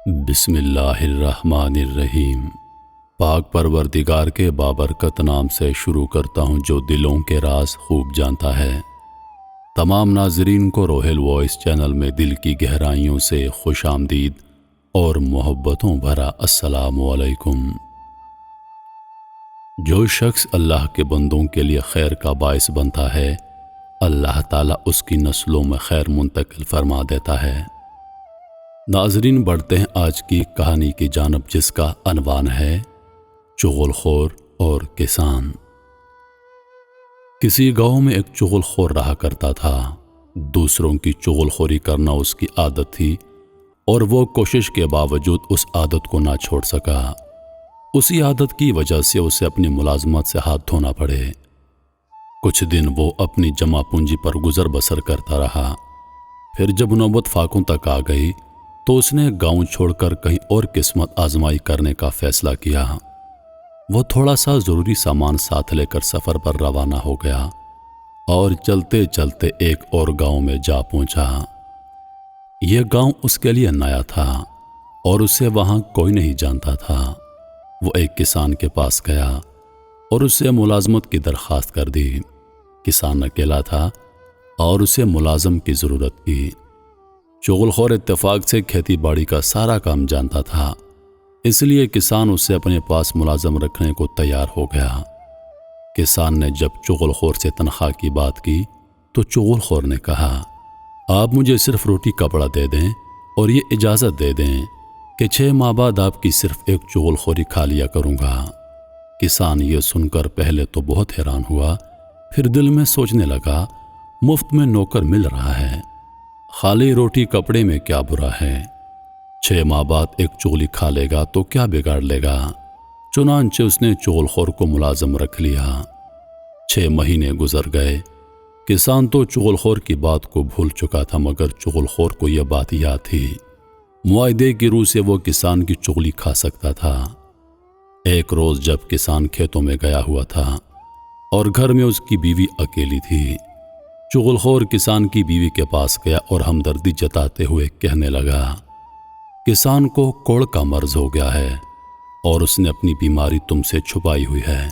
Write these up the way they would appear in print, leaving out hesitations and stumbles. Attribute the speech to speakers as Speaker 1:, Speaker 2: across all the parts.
Speaker 1: بسم اللہ الرحمن الرحیم۔ پاک پروردگار کے بابرکت نام سے شروع کرتا ہوں جو دلوں کے راز خوب جانتا ہے۔ تمام ناظرین کو روحل وائس چینل میں دل کی گہرائیوں سے خوش آمدید اور محبتوں بھرا السلام علیکم۔ جو شخص اللہ کے بندوں کے لیے خیر کا باعث بنتا ہے، اللہ تعالیٰ اس کی نسلوں میں خیر منتقل فرما دیتا ہے۔ ناظرین، بڑھتے ہیں آج کی کہانی کی جانب، جس کا عنوان ہے چغل خور اور کسان۔ کسی گاؤں میں ایک چغل خور رہا کرتا تھا۔ دوسروں کی چغل خوری کرنا اس کی عادت تھی اور وہ کوشش کے باوجود اس عادت کو نہ چھوڑ سکا۔ اسی عادت کی وجہ سے اسے اپنی ملازمت سے ہاتھ دھونا پڑے۔ کچھ دن وہ اپنی جمع پونجی پر گزر بسر کرتا رہا۔ پھر جب نوبت فاقوں تک آ گئی تو اس نے گاؤں چھوڑ کر کہیں اور قسمت آزمائی کرنے کا فیصلہ کیا۔ وہ تھوڑا سا ضروری سامان ساتھ لے کر سفر پر روانہ ہو گیا اور چلتے چلتے ایک اور گاؤں میں جا پہنچا۔ یہ گاؤں اس کے لیے نیا تھا اور اسے وہاں کوئی نہیں جانتا تھا۔ وہ ایک کسان کے پاس گیا اور اسے ملازمت کی درخواست کر دی۔ کسان اکیلا تھا اور اسے ملازم کی ضرورت تھی۔ چغل خور اتفاق سے کھیتی باڑی کا سارا کام جانتا تھا، اس لیے کسان اسے اپنے پاس ملازم رکھنے کو تیار ہو گیا۔ کسان نے جب چغل خور سے تنخواہ کی بات کی تو چغل خور نے کہا، آپ مجھے صرف روٹی کپڑا دے دیں اور یہ اجازت دے دیں کہ 6 ماہ بعد آپ کی صرف ایک چغل خوری کھا لیا کروں گا۔ کسان یہ سن کر پہلے تو بہت حیران ہوا، پھر دل میں سوچنے لگا، مفت میں نوکر مل رہا ہے، خالی روٹی کپڑے میں کیا برا ہے؟ 6 ماہ بعد ایک چغلی کھا لے گا تو کیا بگاڑ لے گا؟ چنانچہ اس نے چغل خور کو ملازم رکھ لیا۔ 6 مہینے گزر گئے۔ کسان تو چغل خور کی بات کو بھول چکا تھا، مگر چغل خور کو یہ بات یاد تھی۔ معاہدے کی روح سے وہ کسان کی چغلی کھا سکتا تھا۔ ایک روز جب کسان کھیتوں میں گیا ہوا تھا اور گھر میں اس کی بیوی اکیلی تھی، چغل خور کسان کی بیوی کے پاس گیا اور ہمدردی جتاتے ہوئے کہنے لگا، کسان کو کوڑ کا مرض ہو گیا ہے اور اس نے اپنی بیماری تم سے چھپائی ہوئی ہے۔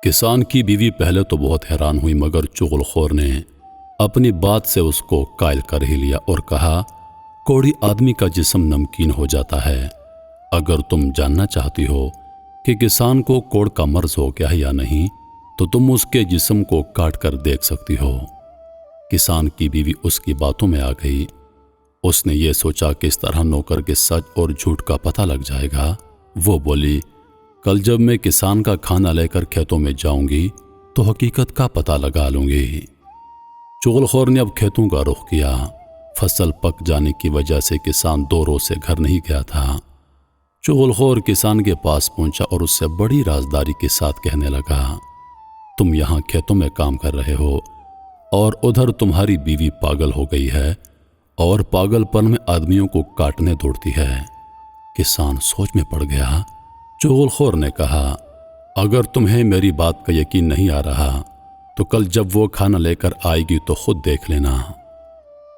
Speaker 1: کسان کی بیوی پہلے تو بہت حیران ہوئی، مگر چغل خور نے اپنی بات سے اس کو قائل کر ہی لیا اور کہا، کوڑی آدمی کا جسم نمکین ہو جاتا ہے۔ اگر تم جاننا چاہتی ہو کہ کسان کو کوڑ کا مرض ہو گیا ہے یا نہیں تو تم اس کے جسم کو کاٹ کر دیکھ سکتی ہو۔ کسان کی بیوی اس کی باتوں میں آ گئی۔ اس نے یہ سوچا کہ اس طرح نوکر کے سچ اور جھوٹ کا پتہ لگ جائے گا۔ وہ بولی، کل جب میں کسان کا کھانا لے کر کھیتوں میں جاؤں گی تو حقیقت کا پتہ لگا لوں گی۔ چغل خور نے اب کھیتوں کا رخ کیا۔ فصل پک جانے کی وجہ سے کسان 2 روز سے گھر نہیں گیا تھا۔ چغل خور کسان کے پاس پہنچا اور اس سے بڑی رازداری کے ساتھ کہنے لگا، تم یہاں کھیتوں میں کام کر رہے ہو اور ادھر تمہاری بیوی پاگل ہو گئی ہے اور پاگل پن میں آدمیوں کو کاٹنے دوڑتی ہے۔ کسان سوچ میں پڑ گیا۔ چغل خور نے کہا، اگر تمہیں میری بات کا یقین نہیں آ رہا تو کل جب وہ کھانا لے کر آئے گی تو خود دیکھ لینا۔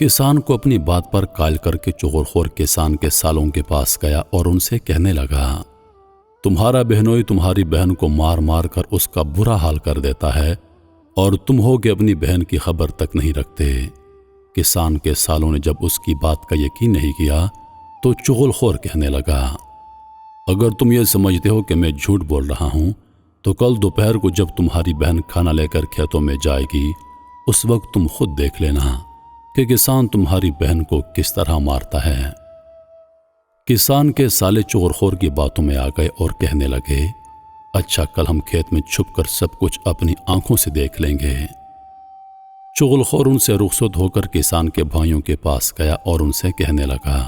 Speaker 1: کسان کو اپنی بات پر قائل کر کے چغل خور کسان کے سالوں کے پاس گیا اور ان سے کہنے لگا، تمہارا بہنوئی تمہاری بہن کو مار مار کر اس کا برا حال کر دیتا ہے اور تم ہو کہ اپنی بہن کی خبر تک نہیں رکھتے۔ کسان کے سالوں نے جب اس کی بات کا یقین نہیں کیا تو چغل خور کہنے لگا، اگر تم یہ سمجھتے ہو کہ میں جھوٹ بول رہا ہوں تو کل دوپہر کو جب تمہاری بہن کھانا لے کر کھیتوں میں جائے گی اس وقت تم خود دیکھ لینا کہ کسان تمہاری بہن کو کس طرح مارتا ہے۔ کسان کے سالے چغل خور کی باتوں میں آ گئے اور کہنے لگے، اچھا کل ہم کھیت میں چھپ کر سب کچھ اپنی آنکھوں سے دیکھ لیں گے۔ چغل خور ان سے رخصت ہو کر کسان کے بھائیوں کے پاس گیا اور ان سے کہنے لگا،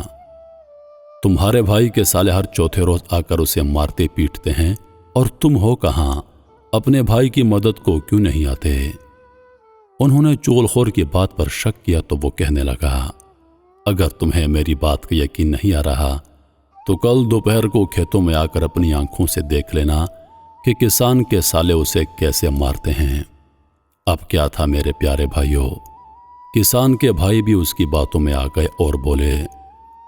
Speaker 1: تمہارے بھائی کے سالے ہر چوتھے روز آ کر اسے مارتے پیٹتے ہیں اور تم ہو کہاں؟ اپنے بھائی کی مدد کو کیوں نہیں آتے؟ انہوں نے چغل خور کی بات پر شک کیا تو وہ کہنے لگا، اگر تمہیں میری بات کا یقین نہیں آ رہا تو کل دوپہر کو کھیتوں میں آ کر اپنی آنکھوں سے دیکھ لینا کہ کسان کے سالے اسے کیسے مارتے ہیں۔ اب کیا تھا میرے پیارے بھائیوں، کسان کے بھائی بھی اس کی باتوں میں آ گئے اور بولے،